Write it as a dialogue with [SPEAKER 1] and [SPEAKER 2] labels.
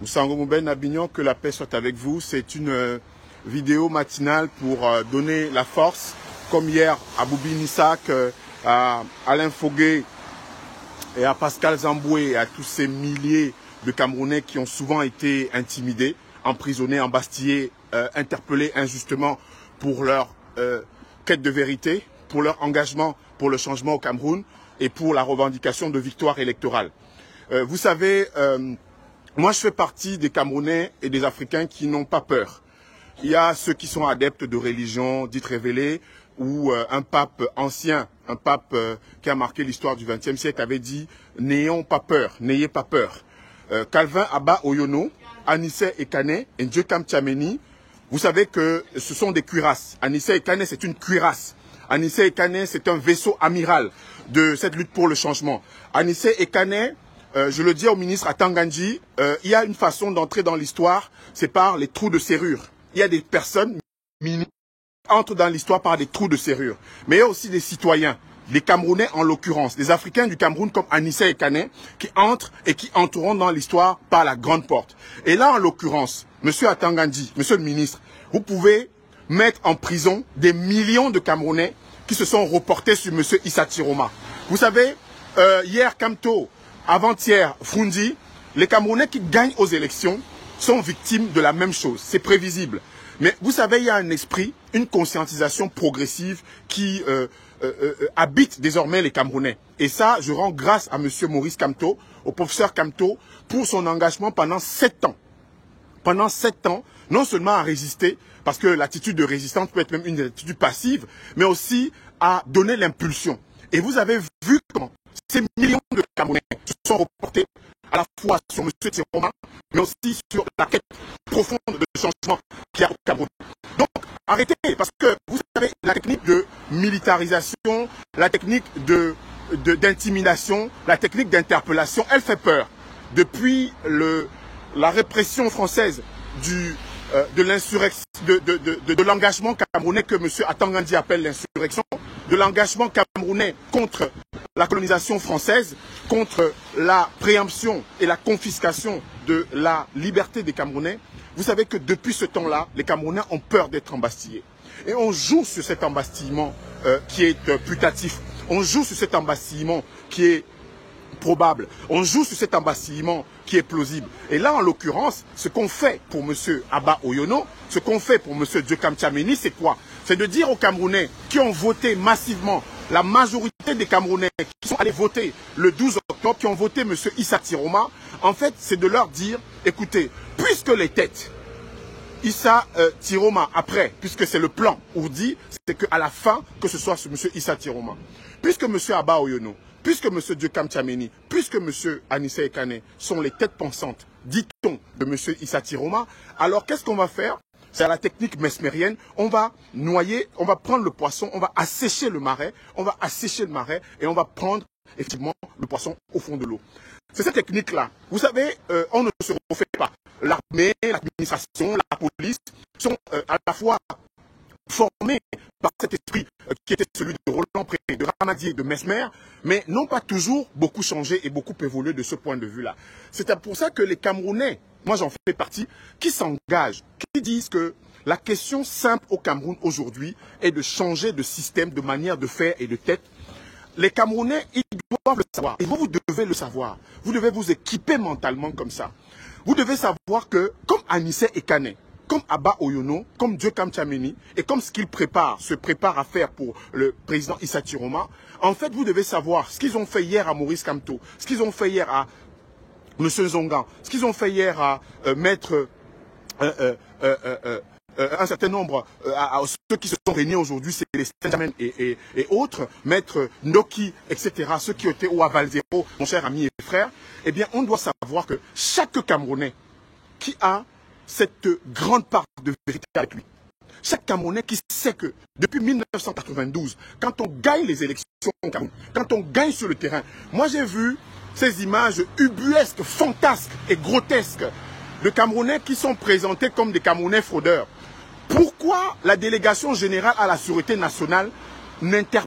[SPEAKER 1] Moussango Mouben Abignon, que la paix soit avec vous. C'est une vidéo matinale pour donner la force, comme hier à Boubi Nissak, à Alain Fogué et à Pascal Zamboué et à tous ces milliers de Camerounais qui ont souvent été intimidés, emprisonnés, embastillés, interpellés injustement pour leur quête de vérité, pour leur engagement pour le changement au Cameroun et pour la revendication de victoire électorale. Vous savez, moi je fais partie des Camerounais et des Africains qui n'ont pas peur. Il y a ceux qui sont adeptes de religions dites révélées, où un pape ancien, un pape qui a marqué l'histoire du XXe siècle avait dit « N'ayons pas peur, n'ayez pas peur ». Calvin Abba Oyono, Anissé Ekane et Ndjekam Tchameni, vous savez que ce sont des cuirasses. Anissé Ekane, c'est une cuirasse. Anissé Ekane, c'est un vaisseau amiral de cette lutte pour le changement. Anissé Ekane, je le dis au ministre Atangandji, il y a une façon d'entrer dans l'histoire, c'est par les trous de serrure. Il y a des personnes qui entrent dans l'histoire par des trous de serrure. Mais il y a aussi des citoyens, des Camerounais en l'occurrence, des Africains du Cameroun comme Anissé Ekane, qui entrent et qui entreront dans l'histoire par la grande porte. Et là, en l'occurrence, monsieur Atangandji, monsieur le ministre, vous pouvez mettre en prison des millions de Camerounais qui se sont reportés sur monsieur Issa Tiroma. Vous savez, hier Kamto, avant-hier Frundi, les Camerounais qui gagnent aux élections sont victimes de la même chose. C'est prévisible. Mais vous savez, il y a un esprit, une conscientisation progressive qui habite désormais les Camerounais. Et ça, je rends grâce à monsieur Maurice Kamto, au professeur Kamto, pour son engagement pendant 7 ans. Pendant 7 ans, non seulement à résister, parce que l'attitude de résistance peut être même une attitude passive, mais aussi à donner l'impulsion. Et vous avez vu comment ces millions de Camerounais se sont reportés à la fois sur M. Tiroma, mais aussi sur la quête profonde de changement qu'il y a au Cameroun. Donc, arrêtez, parce que vous savez, la technique de militarisation, la technique d'intimidation, la technique d'interpellation, elle fait peur. Depuis la répression française de l'engagement camerounais que M. Atangandji appelle l'insurrection, de l'engagement camerounais contre la colonisation française, contre la préemption et la confiscation de la liberté des Camerounais, vous savez que depuis ce temps-là, les Camerounais ont peur d'être embastillés. Et on joue sur cet embastillement qui est putatif. On joue sur cet embastillement qui est probable. On joue sur cet embastillement qui est plausible. Et là, en l'occurrence, ce qu'on fait pour M. Abba Oyono, ce qu'on fait pour M. Ndjekam Tchameni, c'est quoi? C'est de dire aux Camerounais qui ont voté massivement, la majorité des Camerounais qui sont allés voter le 12 octobre, qui ont voté M. Issa Tiroma, en fait, c'est de leur dire, écoutez, puisque les têtes, Issa Tiroma, après, puisque c'est le plan ourdi, c'est qu'à la fin, que ce soit M. Issa Tiroma, puisque M. Abba Oyono, puisque M. Ndjekam Tchameni, puisque M. Anissé Ekane sont les têtes pensantes, dit-on, de M. Issa Tiroma, alors qu'est-ce qu'on va faire? C'est à la technique mesmérienne, on va noyer, on va prendre le poisson, on va assécher le marais, et on va prendre effectivement le poisson au fond de l'eau. C'est cette technique-là. Vous savez, on ne se refait pas. L'armée, l'administration, la police sont à la fois formés par cet esprit qui était celui de Roland Pré, de Ramadier, de Mesmer, mais n'ont pas toujours beaucoup changé et beaucoup évolué de ce point de vue-là. C'est pour ça que les Camerounais, moi j'en fais partie, qui s'engagent, qui disent que la question simple au Cameroun aujourd'hui est de changer de système, de manière de faire et de tête. Les Camerounais, ils doivent le savoir. Et vous devez le savoir. Vous devez vous équiper mentalement comme ça. Vous devez savoir que, comme Anissé Ekane, comme Abba Oyono, comme Ndjekam Tchameni, et comme ce qu'ils se préparent à faire pour le président Issa Tiroma, en fait, vous devez savoir ce qu'ils ont fait hier à Maurice Kamto, ce qu'ils ont fait hier à M. Zongan, ce qu'ils ont fait hier à Maître un certain nombre, à ceux qui se sont réunis aujourd'hui, c'est les Saint-Germain et autres, Maître Noki, etc., ceux qui étaient au Aval Zéro, mon cher ami et frère, eh bien, on doit savoir que chaque Camerounais qui a cette grande part de vérité avec lui, chaque Camerounais qui sait que depuis 1992, quand on gagne les élections au Cameroun, quand on gagne sur le terrain, moi j'ai vu ces images ubuesques, fantasques et grotesques de Camerounais qui sont présentés comme des Camerounais fraudeurs. Pourquoi la délégation générale à la sûreté nationale n'interpelle